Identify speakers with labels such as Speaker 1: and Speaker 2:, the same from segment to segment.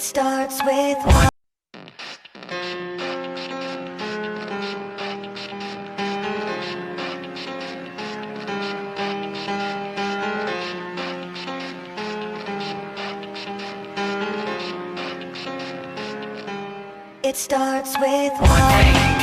Speaker 1: It starts with one. It starts with one.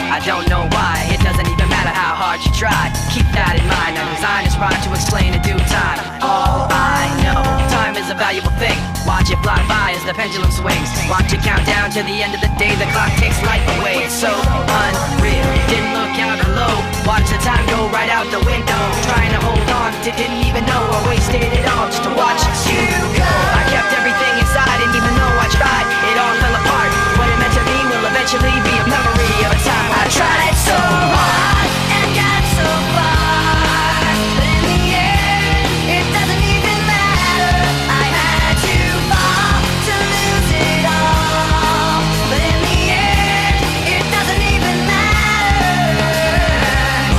Speaker 2: I don't know why, it doesn't even matter how hard you try. Keep that in mind, our design is right to explain in due time. All I know, time is a valuable thing. Watch it fly by as the pendulum swings. Watch it count down to the end of the day. The clock takes life away, it's so unreal. Didn't look out below, watch the time go right out the window. Trying to hold on, didn't even know I wasted it all just to watch you go. I kept everything inside and even though I tried, it all fell apart. What it meant to me will eventually be a memory of a time I tried so hard and got so far, but in the end, it doesn't even matter. I had to fall to lose it all, but in the end, it doesn't even matter.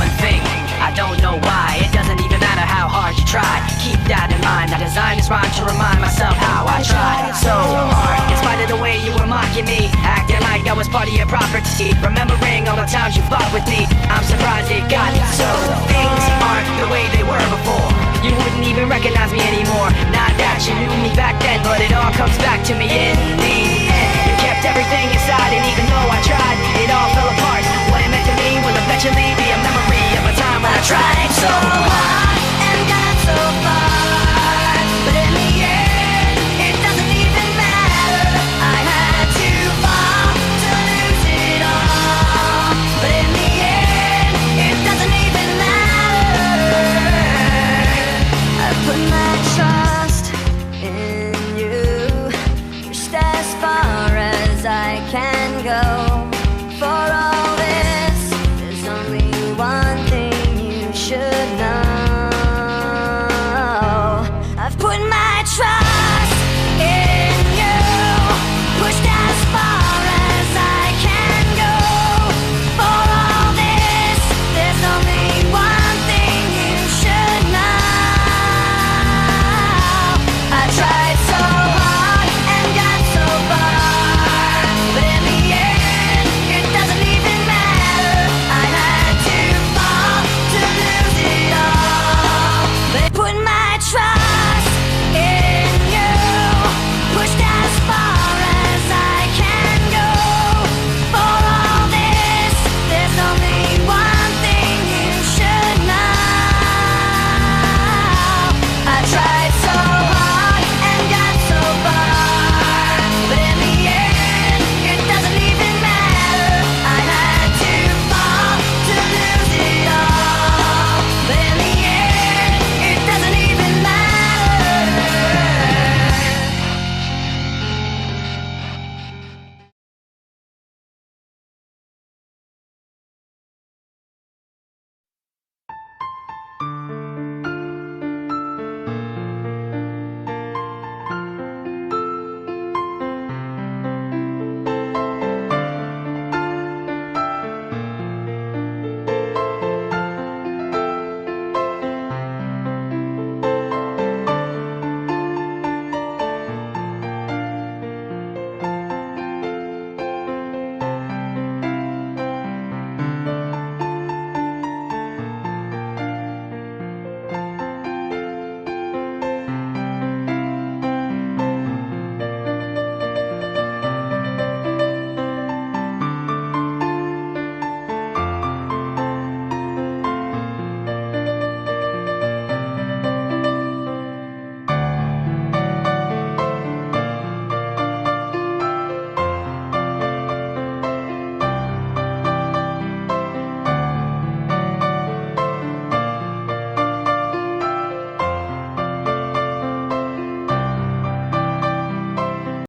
Speaker 2: One thing, I don't know why, it doesn't even matter how hard you try. Keep that in mind, I designed this rhyme to remind myself how I tried so hard. In spite of the way you were mocking me, acting like I was part of your property, remembering all the times you fought with me, I'm surprised it got so. Things aren't the way they were before. You wouldn't even recognize me anymore. Not that you knew me back then, but it all comes back to me in the end. You kept everything inside, and even though I tried, it all fell apart. What it meant to me will eventually be a memory of a time when I tried so